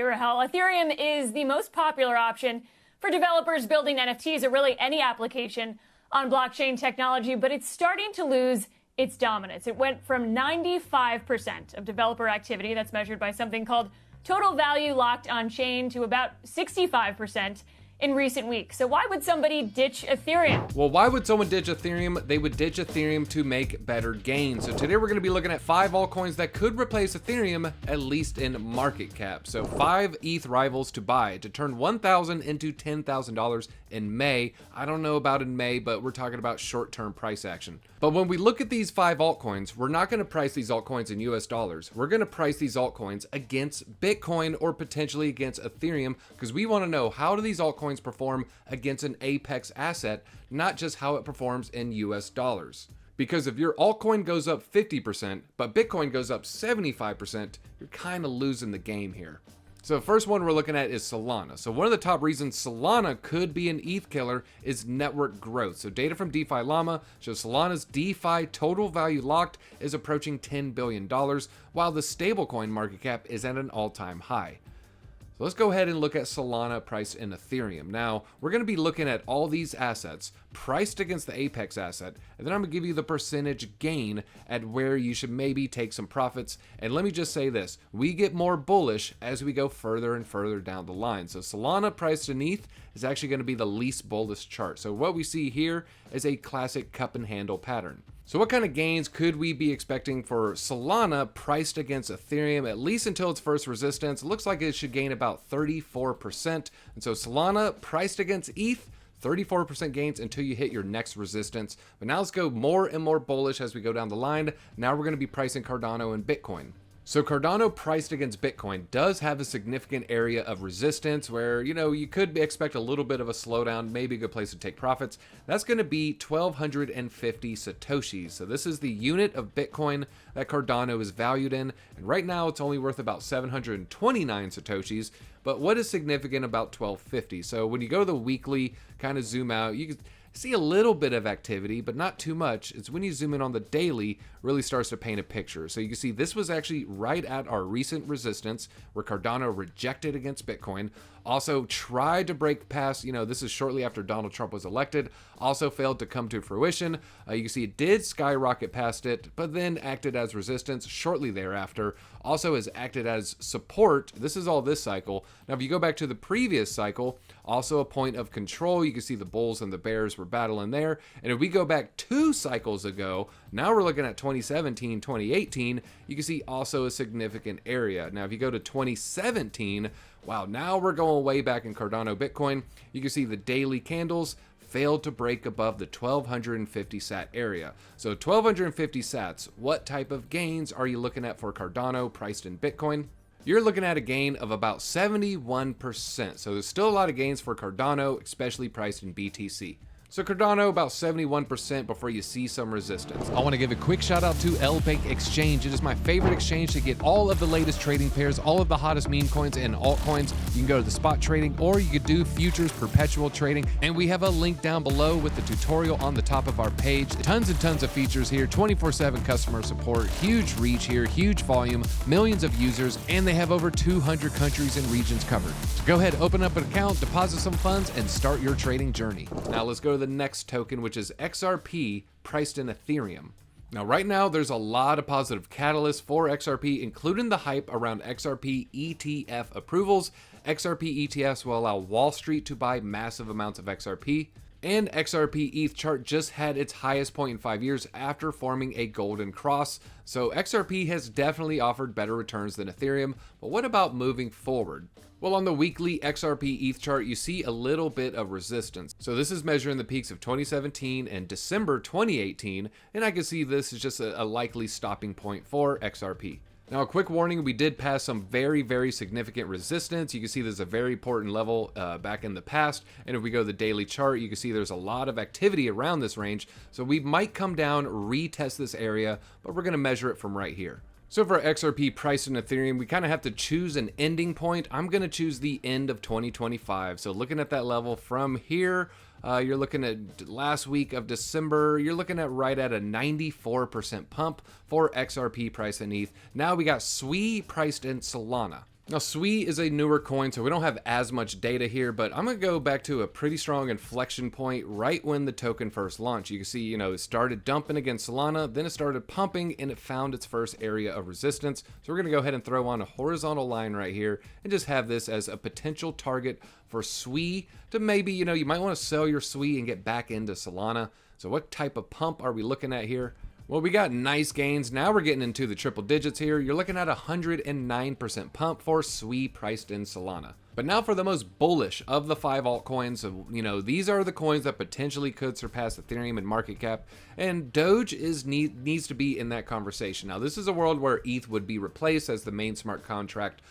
Rahel. Ethereum is the most popular option for developers building NFTs or really any application on blockchain technology, but it's starting to lose its dominance. It went from 95% of developer activity, that's measured by something called total value locked on chain, to about 65% in recent weeks. So why would somebody ditch Ethereum? Well, why would someone ditch Ethereum? They would ditch Ethereum to make better gains. So today we're going to be looking at 5 altcoins that could replace Ethereum, at least in market cap. So 5 ETH rivals to buy to turn $1,000 into $10,000 in May. I don't know about in May, but we're talking about short-term price action. But when we look at these 5 altcoins, we're not going to price these altcoins in US dollars. We're going to price these altcoins against Bitcoin or potentially against Ethereum, because we want to know, how do these altcoins perform against an Apex asset, not just how it performs in US dollars. Because if your altcoin goes up 50%, but Bitcoin goes up 75%, you're kind of losing the game here. So the first one we're looking at is Solana. So one of the top reasons Solana could be an ETH killer is network growth. So data from DeFi Llama shows Solana's DeFi total value locked is approaching $10 billion, while the stablecoin market cap is at an all-time high. So let's go ahead and look at Solana priced in Ethereum. Now, we're going to be looking at all these assets priced against the Apex asset, and then I'm going to give you the percentage gain at where you should maybe take some profits. And let me just say this, we get more bullish as we go further and further down the line. So Solana priced in ETH is actually going to be the least bullish chart. So what we see here is a classic cup and handle pattern. So what kind of gains could we be expecting for Solana priced against Ethereum, at least until its first resistance? It looks like it should gain about 34%. And so Solana priced against ETH, 34% gains until you hit your next resistance. But now let's go more and more bullish as we go down the line. Now we're going to be pricing Cardano and Bitcoin. So Cardano priced against Bitcoin does have a significant area of resistance where, you could expect a little bit of a slowdown, maybe a good place to take profits. That's going to be 1,250 Satoshis. So this is the unit of Bitcoin that Cardano is valued in. And right now it's only worth about 729 Satoshis. But what is significant about 1,250? So when you go to the weekly, kind of zoom out, you can see a little bit of activity, but not too much. It's when you zoom in on the daily, really starts to paint a picture. So you can see this was actually right at our recent resistance where Cardano rejected against Bitcoin. Also tried to break past, this is shortly after Donald Trump was elected, also failed to come to fruition. You can see it did skyrocket past it, but then acted as resistance shortly thereafter. Also has acted as support. This is all this cycle. Now, if you go back to the previous cycle, also a point of control. You can see the bulls and the bears were battling there. And if we go back 2 cycles ago, now we're looking at 2017, 2018, you can see also a significant area. Now, if you go to 2017, wow, now we're going way back in Cardano Bitcoin. You can see the daily candles failed to break above the 1,250 sat area. So 1,250 sats, what type of gains are you looking at for Cardano priced in Bitcoin? You're looking at a gain of about 71%. So there's still a lot of gains for Cardano, especially priced in BTC. So Cardano about 71% before you see some resistance. I want to give a quick shout out to LBank Exchange. It is my favorite exchange to get all of the latest trading pairs, all of the hottest meme coins and altcoins. You can go to the spot trading, or you could do futures perpetual trading. And we have a link down below with the tutorial on the top of our page. Tons and tons of features here, 24/7 customer support, huge reach here, huge volume, millions of users, and they have over 200 countries and regions covered. So go ahead, open up an account, deposit some funds, and start your trading journey. Now let's go to the next token, which is XRP priced in Ethereum. Now, right now, there's a lot of positive catalysts for XRP, including the hype around XRP ETF approvals. XRP ETFs will allow Wall Street to buy massive amounts of XRP. And XRP ETH chart just had its highest point in 5 years after forming a golden cross. So XRP has definitely offered better returns than Ethereum. But what about moving forward? Well, on the weekly XRP ETH chart, you see a little bit of resistance. So this is measuring the peaks of 2017 and December 2018. And I can see this is just a likely stopping point for XRP. Now, a quick warning, we did pass some very, very significant resistance. You can see there's a very important level back in the past. And if we go to the daily chart, you can see there's a lot of activity around this range. So we might come down, retest this area, but we're going to measure it from right here. So for XRP priced in Ethereum, we kind of have to choose an ending point. I'm going to choose the end of 2025. So looking at that level from here, you're looking at last week of December, you're looking at right at a 94% pump for XRP price in ETH. Now we got SWI priced in Solana. Now, SWI is a newer coin, so we don't have as much data here, but I'm going to go back to a pretty strong inflection point right when the token first launched. You can see, it started dumping against Solana, then it started pumping, and it found its first area of resistance. So we're going to go ahead and throw on a horizontal line right here and just have this as a potential target for SWI to maybe, you might want to sell your SWI and get back into Solana. So what type of pump are we looking at here? Well, we got nice gains. Now we're getting into the triple digits here. You're looking at 109% pump for SWI priced in Solana. But now for the most bullish of the 5 altcoins. So, these are the coins that potentially could surpass Ethereum in market cap. And Doge needs to be in that conversation. Now, this is a world where ETH would be replaced as the main smart contract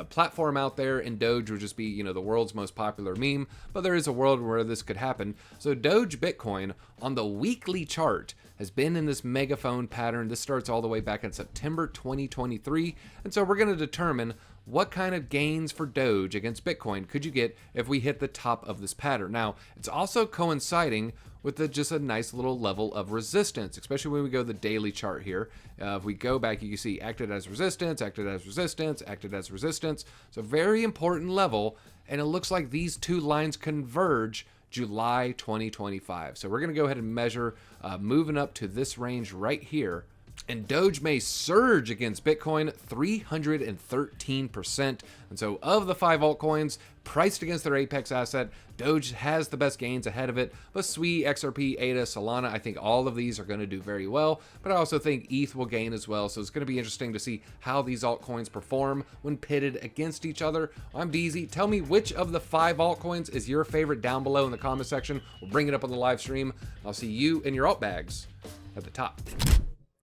platform out there, and Doge would just be, the world's most popular meme. But there is a world where this could happen. So Doge Bitcoin on the weekly chart has been in this megaphone pattern. This starts all the way back in September 2023. And so we're going to determine what kind of gains for Doge against Bitcoin could you get if we hit the top of this pattern. Now, it's also coinciding with just a nice little level of resistance, especially when we go to the daily chart here. If we go back, you can see acted as resistance, acted as resistance, acted as resistance. So very important level, and it looks like these two lines converge July 2025. So we're going to go ahead and measure moving up to this range right here. And Doge may surge against Bitcoin 313%. And so of the 5 altcoins priced against their apex asset, Doge has the best gains ahead of it. But SWI, XRP, ADA, Solana, I think all of these are going to do very well. But I also think ETH will gain as well. So it's going to be interesting to see how these altcoins perform when pitted against each other. I'm DZ. Tell me which of the 5 altcoins is your favorite down below in the comment section. We'll bring it up on the live stream. I'll see you in your alt bags at the top.